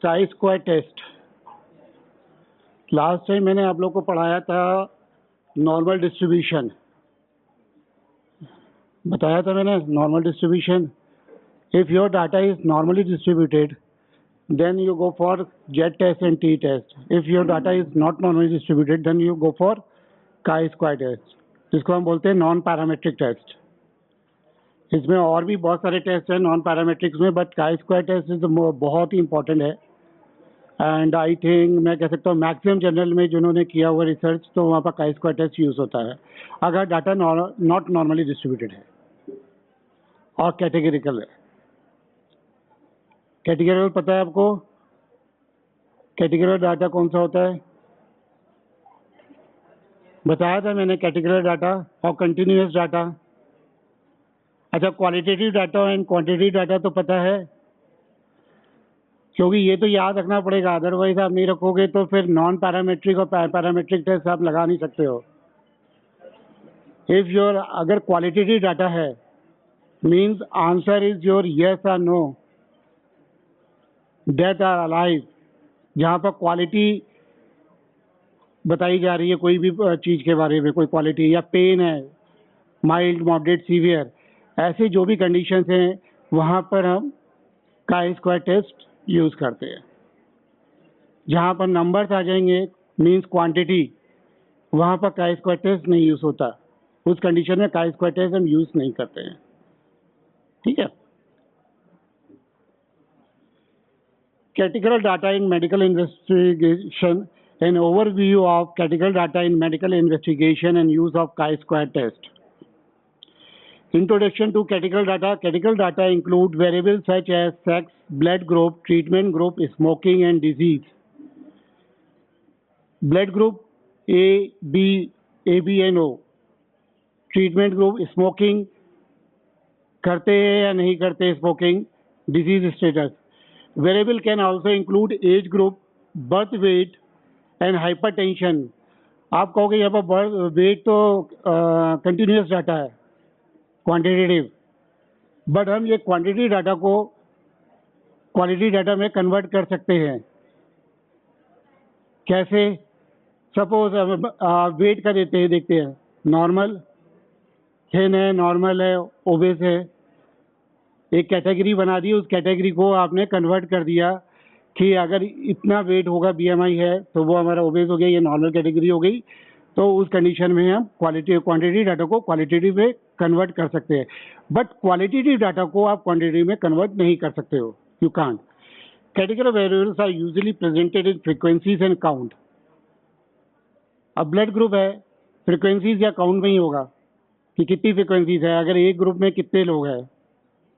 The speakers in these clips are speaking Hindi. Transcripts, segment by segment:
चाई स्क्वायर टेस्ट। लास्ट टाइम मैंने आप लोग को पढ़ाया था नॉर्मल डिस्ट्रीब्यूशन, बताया था मैंने normal distribution. If your data is normally distributed then you go for Z test and T test. If your data is not normally distributed then you go for chi-square test, जिसको हम बोलते हैं नॉन पैरामेट्रिक टेस्ट। इसमें और भी बहुत सारे टेस्ट हैं नॉन पैरामेट्रिक्स में, बट chi-square टेस्ट इज बहुत ही इंपॉर्टेंट है। एंड आई थिंक मैं कह सकता हूँ मैक्सिमम जनरल में जिन्होंने किया हुआ रिसर्च तो वहाँ पर chi-square टेस्ट यूज होता है अगर डाटा नॉट नॉर्मली डिस्ट्रीब्यूटेड है और कैटेगरिकल है। कैटेगरिकल पता है आपको? कैटेगरिकल डाटा कौन सा होता है? बताया था मैंने कैटेगरिकल डाटा और कंटिन्यूअस डाटा। अच्छा, qualitative data and quantitative data तो पता है, क्योंकि ये तो याद रखना पड़ेगा, अदरवाइज आप नहीं रखोगे तो फिर नॉन पैरामेट्रिक और पैरामेट्रिक टेस्ट आप लगा नहीं सकते हो। इफ योर अगर क्वालिटेटिव डाटा है means answer is your yes और नो, डेथ आर अलाइव। जहाँ पर क्वालिटी बताई जा रही है कोई भी चीज़ के बारे में, कोई क्वालिटी या पेन है, माइल्ड, मॉडरेट, सीवियर, ऐसे जो भी कंडीशंस हैं वहाँ पर हम chi-square टेस्ट यूज़ करते हैं। जहाँ पर नंबर्स आ जाएंगे मीन्स क्वांटिटी, वहाँ पर chi-square टेस्ट नहीं यूज़ होता। उस कंडीशन में chi-square टेस्ट हम यूज़ नहीं करते हैं। ठीक है। Categorical data in medical investigation, an overview of categorical data in medical investigation and use of chi-square test. Introduction to categorical data. Categorical data include variables such as sex, blood group, treatment group, smoking and disease. Blood group A, B, AB and O. Treatment group smoking, करते हैं या नहीं करते smoking, disease status. Variable can also include age group, birth weight and hypertension. आप कहोगे यहाँ पर वेट तो कंटिन्यूस डाटा है, क्वांटिटेटिव, बट हम ये क्वांटिटी डाटा को क्वालिटी डाटा में कन्वर्ट कर सकते हैं। कैसे? सपोज वेट का देखते हैं, नॉर्मल, थिन है, नॉर्मल है, ओबेस है, एक कैटेगरी बना दी, उस कैटेगरी को आपने कन्वर्ट कर दिया कि अगर इतना वेट होगा, बीएमआई है, तो वो हमारा ओबेस हो गया, ये नॉर्मल कैटेगरी हो गई। तो उस कंडीशन में हम क्वांटिटी डाटा को क्वालिटेटिव में कन्वर्ट कर सकते हैं, बट क्वालिटेटिव डाटा को आप क्वांटिटी में कन्वर्ट नहीं कर सकते हो, you can't. Category variables are usually presented in frequencies and count. अब ब्लड ग्रुप है, फ्रीक्वेंसीज या काउंट में ही होगा कि कितनी फ्रीक्वेंसीज है, अगर एक ग्रुप में कितने लोग हैं,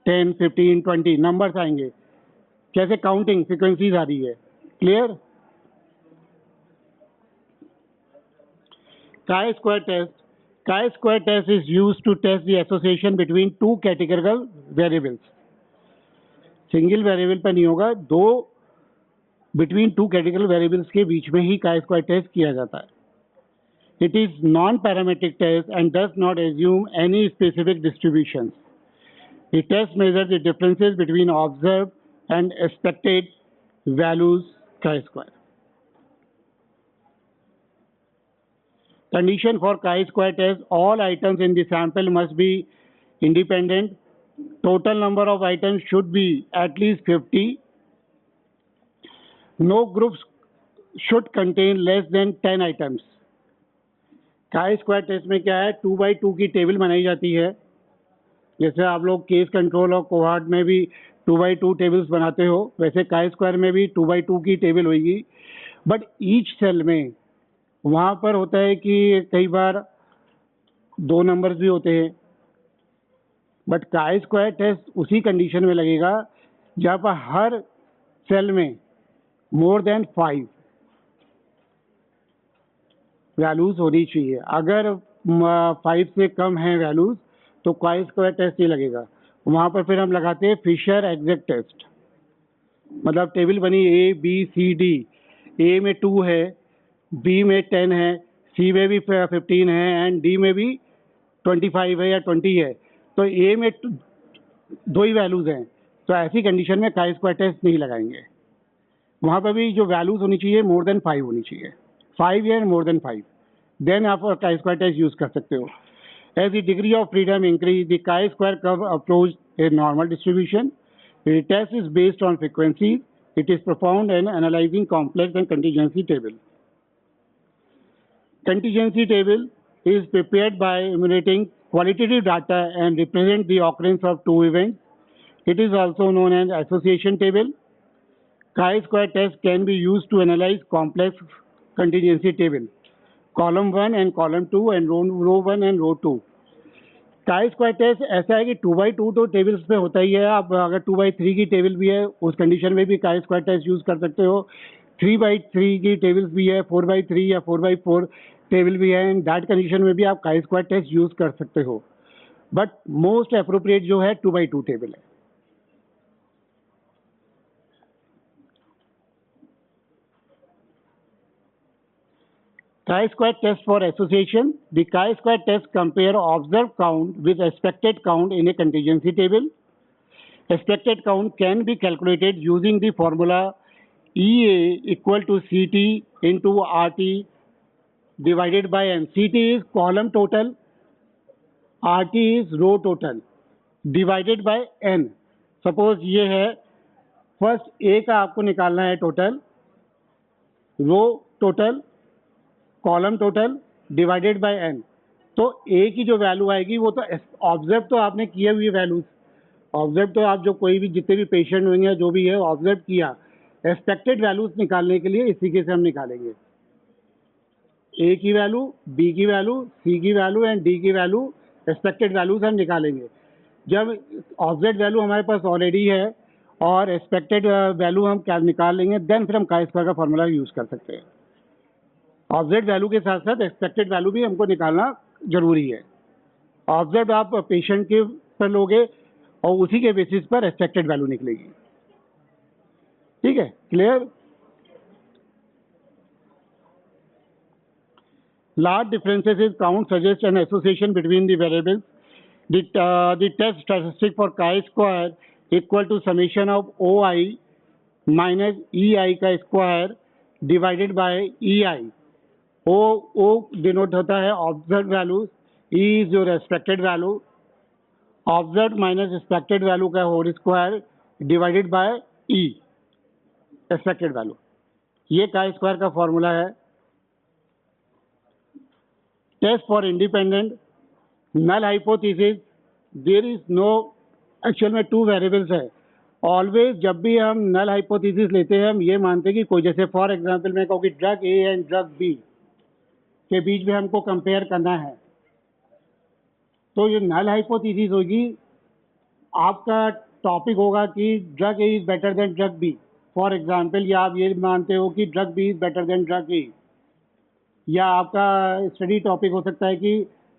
10, 15, 20 नंबर्स आएंगे। कैसे? काउंटिंग, फ्रीक्वेंसीज आ रही है। Clear? chi-square test. Chi-square test is used to test the association between two categorical variables. Single variable पर नहीं होगा, दो बिटवीन टू कैटेगरिकल वेरिएबल्स के बीच में ही chi-square टेस्ट किया जाता है। It is non-parametric test and does not assume any specific distributions. The test measures the differences between observed and expected values chi-square. Condition for chi-square test: all items in the sample must be independent. Total number of items should be at least 50. No groups should contain less than 10 items. chi-square test में क्या है, 2x2 की टेबल बनाई जाती है। जैसे आप लोग केस कंट्रोल और कोहॉर्ट में भी 2x2 टेबल्स बनाते हो, वैसे chi-square में भी 2x2 की टेबल होगी, बट ईच सेल में वहाँ पर होता है कि कई बार दो नंबर्स भी होते हैं, बट chi-square टेस्ट उसी कंडीशन में लगेगा जहाँ पर हर सेल में मोर देन 5 वैल्यूज होनी चाहिए। अगर 5 से कम है वैल्यूज तो chi-square टेस्ट ही लगेगा। वहाँ पर फिर हम लगाते हैं फिशर एग्जैक्ट टेस्ट, मतलब टेबल बनी A, B, C, D, A में 2 है, B में 10 है, C में भी 15 है एंड D में भी 25 है या 20 है, तो A में 2 ही वैल्यूज हैं, तो ऐसी कंडीशन में chi-square टेस्ट नहीं लगाएंगे। वहाँ पर भी जो वैल्यूज होनी चाहिए मोर देन 5 होनी चाहिए, 5 या मोर देन 5, देन आप chi square टेस्ट यूज कर सकते हो. As the degree of freedom increase, the chi-square curve approaches a normal distribution. The test is based on frequencies. It is performed in analyzing complex and contingency table. Contingency table is prepared by emulating qualitative data and represent the occurrence of two events. It is also known as association table. Chi-square test can be used to analyze complex contingency table, column 1 and column 2 and row 1 and row 2. chi square test ऐसा है कि 2x2 तो टेबल्स पे होता ही है. आप अगर 2x3 की टेबल भी है उस कंडीशन में भी chi स्क्वायर टेस्ट यूज कर सकते हो. 3x3 की टेबल्स भी है, 4x3 या 4x4 टेबल भी है, इन दैट कंडीशन में भी आप chi स्क्वायर टेस्ट यूज कर सकते हो. बट मोस्ट अप्रोप्रिएट जो है 2x2 टेबल है. Chi-square test for association. The chi-square test compare observed count with expected count in a contingency table. Expected count can be calculated using the formula EA equal to CT into RT divided by N. CT is column total, RT is row total divided by N. Suppose ये है फर्स्ट A का आपको निकालना है total, row total, column total divided by N. तो ए की जो वैल्यू आएगी वो तो ऑब्जर्व तो आपने किए हुए वैल्यूज, ऑब्जर्व तो आप जो कोई भी जितने भी पेशेंट होंगे जो भी है ऑब्जर्व किया. एक्सपेक्टेड वैल्यूज निकालने के लिए इस तरीके से हम निकालेंगे ए की वैल्यू, बी की वैल्यू, सी की वैल्यू एंड डी की वैल्यू. एक्सपेक्टेड वैल्यूज हम निकालेंगे. जब ऑब्जर्व वैल्यू हमारे पास ऑलरेडी है और एक्सपेक्टेड वैल्यू हम क्या निकाल लेंगे, देन फिर हम chi स्क्वायर का फॉर्मूला यूज कर सकते हैं. ऑब्जर्व वैल्यू के साथ साथ एक्सपेक्टेड वैल्यू भी हमको निकालना जरूरी है. ऑब्जर्व आप पेशेंट के पर लोगे और उसी के बेसिस पर एक्सपेक्टेड वैल्यू निकलेगी. ठीक है, clear. Large differences in count suggest an association between the variables. The test statistic for chi square equal to summation of OI minus EI का square divided by EI. O denote होता है observe value, E is your expected value, observe minus expected value का whole square divided by E expected value. ये chi स्क्वायर का फॉर्मूला है. Test for independent null hypothesis. There is no, actual में टू वेरिएबल्स है. ऑलवेज जब भी हम नल हाइपोथेसिस लेते हैं हम ये मानते हैं कि कोई, जैसे फॉर एग्जांपल मैं कहूँ कि drug A and drug B के बीच में हमको कंपेयर करना है, तो ये नल हाइपोथेसिस होगी. आपका टॉपिक होगा कि drug A is better than drug B for example, या आप ये मानते हो कि drug B is better than drug A, या आपका स्टडी टॉपिक हो सकता है कि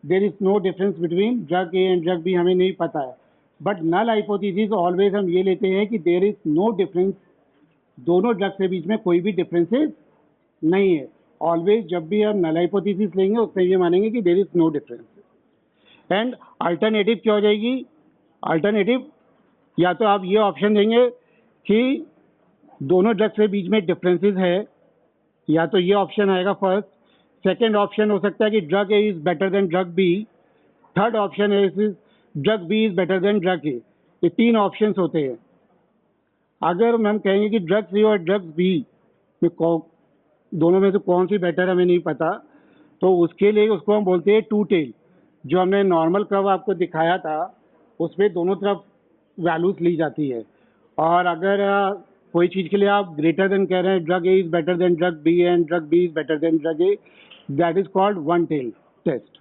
there is no difference between drug A and drug B, हमें नहीं पता है. बट नल हाइपोथेसिस ऑलवेज हम ये लेते हैं कि देयर इज नो डिफरेंस, दोनों ड्रग के बीच में कोई भी डिफरेंसेस नहीं है. ऑलवेज जब भी हम नल हाइपोथेसिस लेंगे उसमें ये मानेंगे कि there is no difference. And alternative क्या हो जाएगी, अल्टरनेटिव या तो आप ये ऑप्शन देंगे कि दोनों ड्रग के बीच में डिफरेंसेस है, या तो ये ऑप्शन आएगा फर्स्ट. सेकेंड ऑप्शन हो सकता है कि drug A is better than drug B. Third option है drug B is better than drug A. ये तीन ऑप्शंस होते हैं. अगर हम कहेंगे कि ड्रग सी और ड्रग बी में दोनों में से कौन सी बेटर हमें नहीं पता, तो उसके लिए उसको हम बोलते हैं टू टेल. जो हमने नॉर्मल कर्व आपको दिखाया था उसमें दोनों तरफ वैल्यूज ली जाती है. और अगर कोई चीज़ के लिए आप ग्रेटर देन कह रहे हैं, drug A is better than drug B and drug B is better than drug A, that is called one tail test.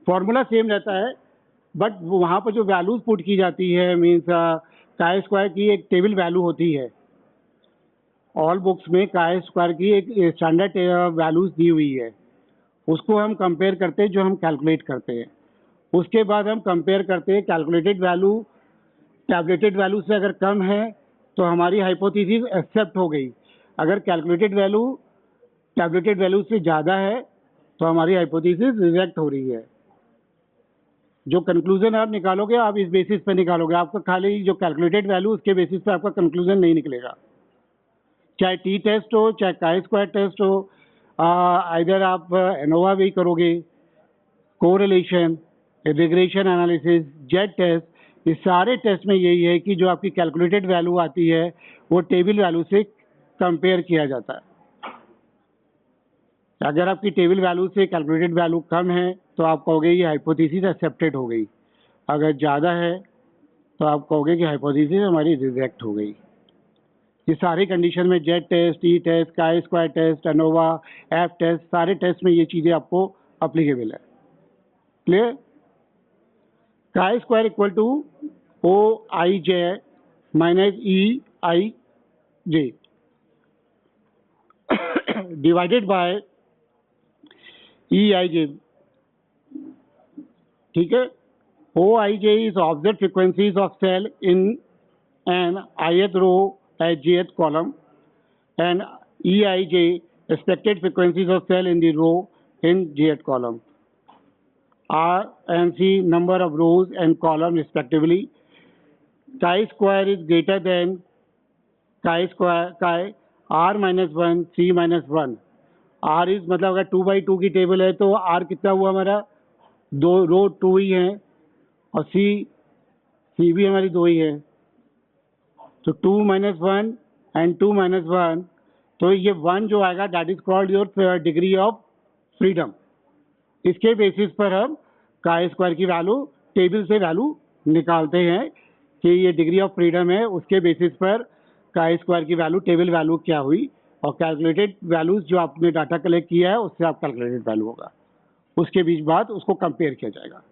Formula same रहता है बट वहाँ पर जो वैल्यूज पुट की जाती है मीन्स chi स्क्वायर की एक टेबल वैल्यू होती है. ऑल बुक्स में chi स्क्वायर की एक स्टैंडर्ड वैल्यूज दी हुई है, उसको हम कंपेयर करते हैं जो हम कैलकुलेट करते हैं. उसके बाद हम कंपेयर करते हैं कैलकुलेटेड वैल्यू टैबलेटेड वैल्यू से अगर कम है तो हमारी हाइपोथेसिस एक्सेप्ट हो गई. अगर कैलकुलेटेड वैल्यू टैबलेटेड वैल्यू से ज़्यादा है तो हमारी हाइपोथेसिस रिजेक्ट हो रही है. जो कंक्लूजन आप निकालोगे आप इस बेसिस पे निकालोगे. आपका खाली जो कैलकुलेटेड वैल्यू उसके बेसिस पे आपका कंक्लूजन नहीं निकलेगा. चाहे टी टेस्ट हो चाहे काई स्क्वायर टेस्ट हो, इधर आप एनोवा भी करोगे, correlation, regression analysis, Z test, ये सारे टेस्ट में यही है कि जो आपकी कैलकुलेटेड वैल्यू आती है वो टेबल वैल्यू से कंपेयर किया जाता है। अगर आपकी टेबल वैल्यू से कैलकुलेटेड वैल्यू कम है तो आप कहोगे ये हाइपोथेसिस एक्सेप्टेड हो गई, अगर ज़्यादा है तो आप कहोगे कि हाइपोथेसिस हमारी रिजेक्ट हो गई। ये सारे कंडीशन में Z test, T test, chi square test, ANOVA, F test, सारे टेस्ट में ये चीज़ें आपको अप्लीकेबल है। Clear? Chi square equal to O I J minus E I J divided by E I J. ठीक है, O I J is observe frequencies of cell in an ith row at jth column, and eij expected frequencies of cell in the row in jth column. R and C number of rows and columns respectively. Chi square is greater than chi square chi r minus 1 c minus 1. R is मतलब अगर 2/2 की टेबल है तो R कितना हुआ हमारा, दो रो 2 ही है, और C भी हमारी 2 ही है, तो 2 minus 1 and 2 minus 1, तो ये 1 जो आएगा that is called your degree of freedom. इसके बेसिस पर हम काई स्क्वायर की वैल्यू टेबल से वैल्यू निकालते हैं कि ये डिग्री ऑफ फ्रीडम है, उसके बेसिस पर काई स्क्वायर की वैल्यू टेबल वैल्यू क्या हुई, और कैलकुलेटेड वैल्यूज जो आपने डाटा कलेक्ट किया है उससे आप कैलकुलेटेड वैल्यू होगा, उसके बीच बाद उसको कंपेयर किया जाएगा।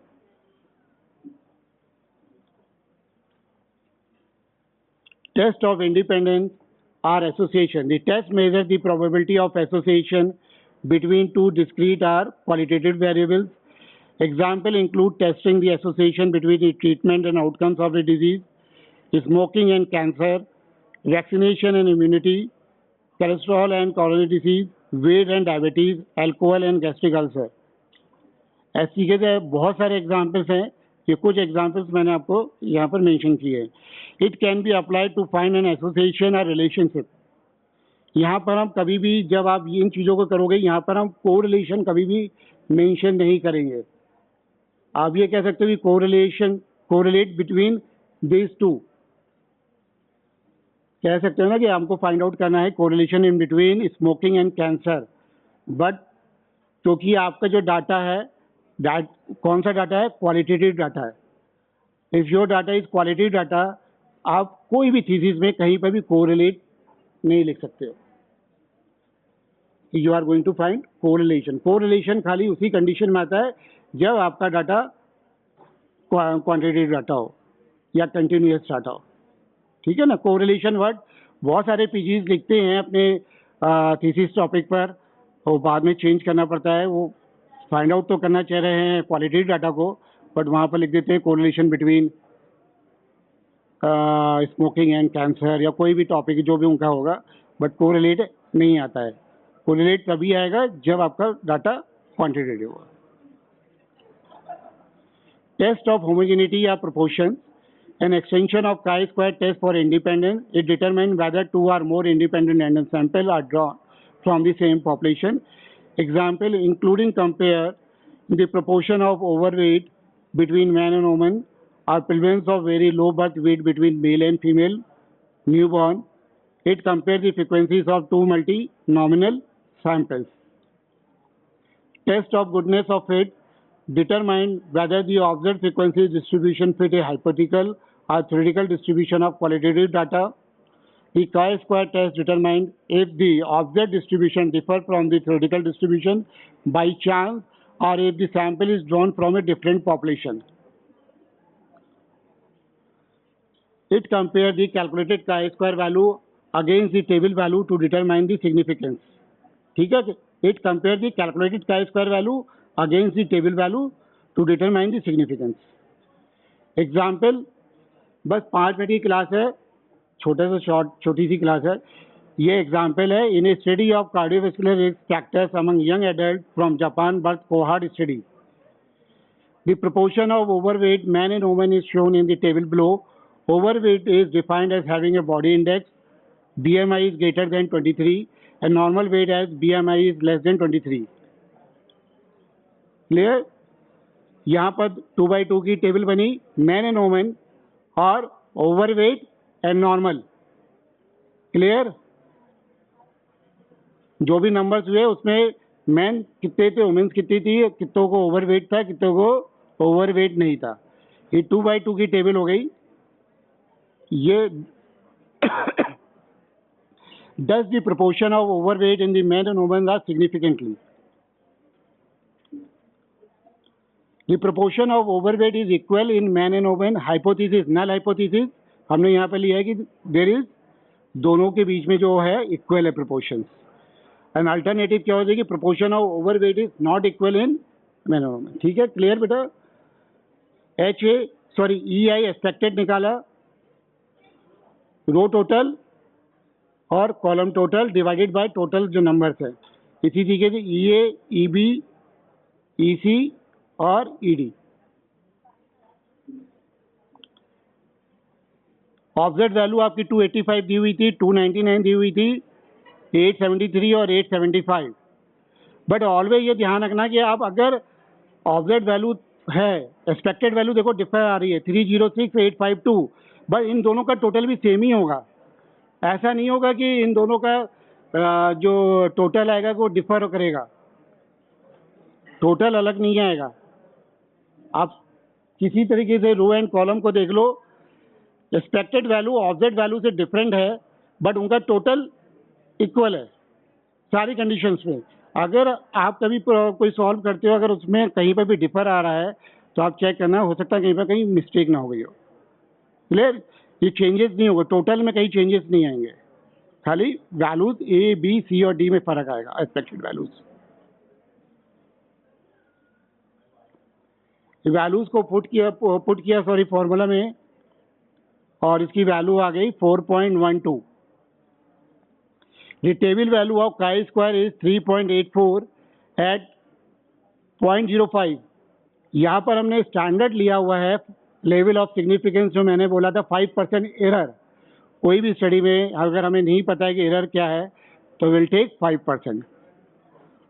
Test of independence or association. The test measures the probability of association between two discrete or qualitative variables. Example include testing the association between the treatment and outcomes of the disease, smoking and cancer, vaccination and immunity, cholesterol and coronary disease, weight and diabetes, alcohol and gastric ulcer. ऐसी के बहुत सारे एग्जाम्पल्स हैं, ये कुछ एग्जाम्पल्स मैंने आपको यहाँ पर मेंशन किए हैं। It can be applied to find an association और रिलेशनशिप। यहाँ पर हम कभी भी जब आप इन चीज़ों को करोगे, यहाँ पर हम कोरिलेशन कभी भी मेंशन नहीं करेंगे। आप ये कह सकते हो कि कोरिलेट बिटवीन दिस टू, कह सकते हो ना कि हमको फाइंड आउट करना है correlation in between smoking and cancer, but क्योंकि आपका जो डाटा है कौन सा डाटा है, क्वालिटेटिव डाटा है। If your data is qualitative data, आप कोई भी थीसिस में कहीं पर भी कोरिलेट नहीं लिख सकते हो। You are going to find correlation. Correlation खाली उसी कंडीशन में आता है जब आपका डाटा क्वांटिटेटिव डाटा हो या कंटिन्यूअस डाटा हो। ठीक है ना। कोरिलेशन वर्ड बहुत सारे पीजीज लिखते हैं अपने थीसिस टॉपिक पर, वो बाद में चेंज करना पड़ता है। वो फाइंड आउट तो करना चाह रहे हैं क्वालिटेटिव डाटा को, बट वहाँ पर लिख देते हैं correlation between smoking and cancer या कोई भी टॉपिक जो भी उनका होगा, बट कोरिलेट नहीं आता है। कोरिलेट तभी आएगा जब आपका डाटा क्वांटिटेटिव हो। टेस्ट ऑफ होमोजेनिटी या proportion, an extension of chi-square test for independence. It determines whether two or more independent random samples are drawn from the same population. Example including compare the proportion of overweight between man and woman, or prevalence of very low birth weight between male and female newborn. It compares the frequencies of two multi-nominal samples. Test of goodness of fit determine whether the observed frequency distribution fit a hypothetical or theoretical distribution of qualitative data. The chi-square test determines if the observed distribution differs from the theoretical distribution by chance or if the sample is drawn from a different population. It compares the calculated chi-square value against the table value to determine the significance. ठीक है, it compares the calculated chi-square value against the table value to determine the significance. Example, बस 5 मिनट की क्लास है, छोटी सी क्लास है। ये एग्जाम्पल है। In a study of cardiovascular risk factors among young adult from Japan birth cohort study, the proportion of overweight man and women is shown in the table below. Overweight is defined as having a body index BMI is greater than 23 and normal weight as BMI is less than 23. Clear? यहाँ पर 2/2 की टेबल बनी, मैन एंड वोमेन और ओवरवेट एंड नॉर्मल. क्लियर? जो भी नंबर्स हुए उसमें मैन कितने थे, वुमेन्स कितनी थी, कितनों को ओवरवेट था, कितनों को ओवरवेट नहीं था. ये 2/2 की टेबल हो गई. ये does the proportion of overweight in the men and women are significantly? The proportion of overweight is equal in men and women. Hypothesis, null hypothesis हमने यहाँ पे लिया है कि there is दोनों के बीच में जो है इक्वल है proportions. एंड अल्टरनेटिव क्या हो जाएगी, proportion of overweight is not equal in men and women. ठीक है, क्लियर बेटा? EI एक्सपेक्टेड निकाला, रो टोटल और column total divided by total जो नंबर्स है. इसी तरीके से EA, EB, EC और ED. ऑब्जर्व वैल्यू आपकी 285 दी हुई थी, 299 दी हुई थी, 873 और 875. बट ऑलवेज ये ध्यान रखना कि आप अगर ऑब्जर्व वैल्यू है, एक्सपेक्टेड वैल्यू देखो डिफर आ रही है 306, 852, बट इन दोनों का टोटल भी सेम ही होगा. ऐसा नहीं होगा कि इन दोनों का जो टोटल आएगा वो डिफर करेगा, टोटल अलग नहीं आएगा. आप किसी तरीके से रो एंड कॉलम को देख लो, एक्सपेक्टेड वैल्यू ऑब्जर्व वैल्यू से डिफरेंट है बट उनका टोटल इक्वल है सारी कंडीशंस में. अगर आप कभी कोई सॉल्व करते हो, अगर उसमें कहीं पर भी डिफर आ रहा है तो आप चेक करना, हो सकता है कहीं पर कहीं मिस्टेक ना हो गई हो. क्लियर? ये चेंजेस नहीं होगा, टोटल में कहीं चेंजेस नहीं आएंगे, खाली वैल्यूज A, B, C और D में फर्क आएगा, एक्सपेक्टेड वैल्यूज. वैल्यूज को पुट किया फॉर्मूला में और इसकी वैल्यू आ गई 4.12. The table value of chi-square is 3.84 at 0.05. यहाँ पर हमने स्टैंडर्ड लिया हुआ है लेवल ऑफ सिग्निफिकेंस, जो मैंने बोला था 5% एरर. कोई भी स्टडी में अगर हमें नहीं पता है कि एरर क्या है तो विल टेक 5%.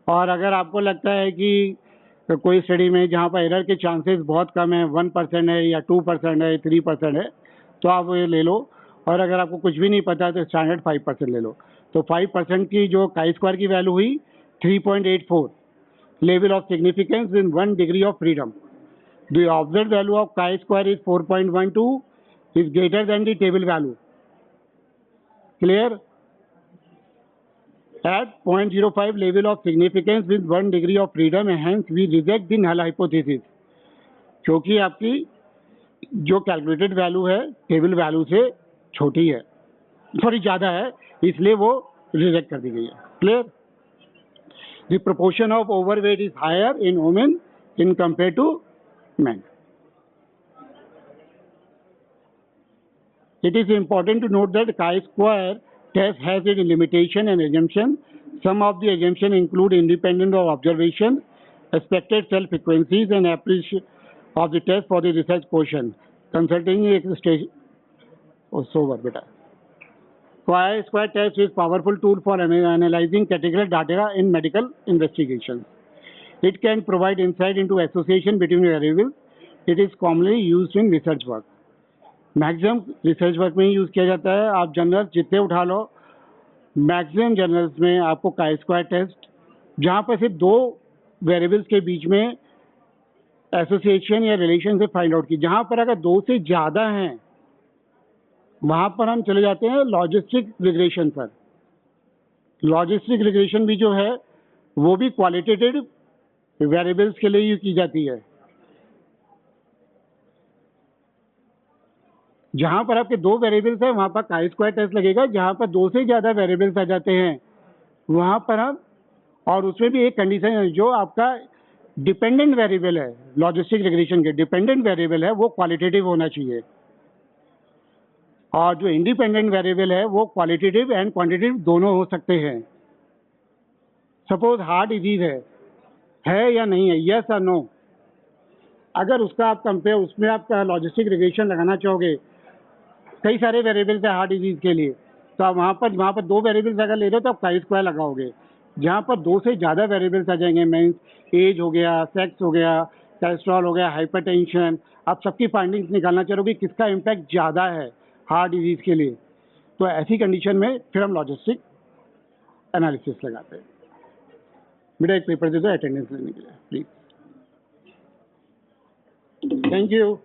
और अगर आपको लगता है कि कोई स्टडी में जहाँ पर एरर के चांसेस बहुत कम है, 1% है या 2% है, 3% है, तो आप ये ले लो. और अगर आपको कुछ भी नहीं पता तो स्टैंडर्ड 5% ले लो. तो 5% की जो काई स्क्वायर की वैल्यू हुई 3.84, level of significance in 1 degree of freedom. The observe value of chi square is 4.12 is greater than the table value. Clear? At 0.05 level of significance with 1 degree of freedom, hence we reject the null hypothesis. क्योंकि आपकी जो कैलकुलेटेड वैल्यू है टेबल वैल्यू से छोटी है, सॉरी ज़्यादा है, इसलिए वो रिजेक्ट कर दी गई है. Clear? The proportion of overweight is higher in women in compare to man. It is important to note that chi-square test has its limitation and assumption. Some of the assumptions include independent of observation, expected cell frequencies, and appreciation of the test for the research portion. Consulting a stage. Oh, sober, beta. Chi-square test is powerful tool for analyzing categorical data in medical investigations. It can provide insight into association between variables. It is commonly used in research work. Maximum research work में ही यूज़ किया जाता है. आप जर्नल्स जितने उठा लो, मैक्सिमम जर्नल्स में आपको काई स्क्वायर टेस्ट, जहाँ पर सिर्फ 2 वेरिएबल्स के बीच में एसोसिएशन या रिलेशन से फाइंड आउट की, जहाँ पर अगर 2 से ज़्यादा हैं वहाँ पर हम चले जाते हैं लॉजिस्टिक रिग्रेशन पर. लॉजिस्टिक रिग्रेशन भी जो है वो भी क्वालिटेटिव वेरिएबल्स के लिए यूज की जाती है. जहाँ पर आपके 2 वेरिएबल्स है वहाँ पर काई स्क्वायर टेस्ट लगेगा. जहाँ पर 2 से ज़्यादा वेरिएबल्स आ जाते हैं वहाँ पर हम, और उसमें भी एक कंडीशन है, जो आपका डिपेंडेंट वेरिएबल है लॉजिस्टिक रिग्रेशन के, डिपेंडेंट वेरिएबल है वो क्वालिटेटिव होना चाहिए, और जो इंडिपेंडेंट वेरिएबल है वो क्वालिटेटिव एंड क्वांटिटेटिव दोनों हो सकते हैं. सपोज हार्ट डिजीज है या नहीं है, यस और नो. अगर उसका आप कंपेयर, उसमें आप लॉजिस्टिक रिग्रेशन लगाना चाहोगे, कई सारे वेरिएबल्स है हार्ट डिजीज के लिए, तो आप वहाँ पर 2 वेरिएबल्स अगर ले रहे हो तो आप काई स्क्वायर लगाओगे। जहाँ पर 2 से ज़्यादा वेरिएबल्स आ जाएंगे, मीन्स एज हो गया, सेक्स हो गया, कोलेस्ट्रॉल हो गया, हाइपरटेंशन, आप सबकी फाइंडिंग्स निकालना चाहोगे किसका इम्पैक्ट ज़्यादा है हार्ट डिजीज के लिए, तो ऐसी कंडीशन में फिर हम लॉजिस्टिक एनालिसिस लगाते हैं। बेटा एक पेपर दे दो अटेंडेंस लेने के लिए प्लीज। Thank you.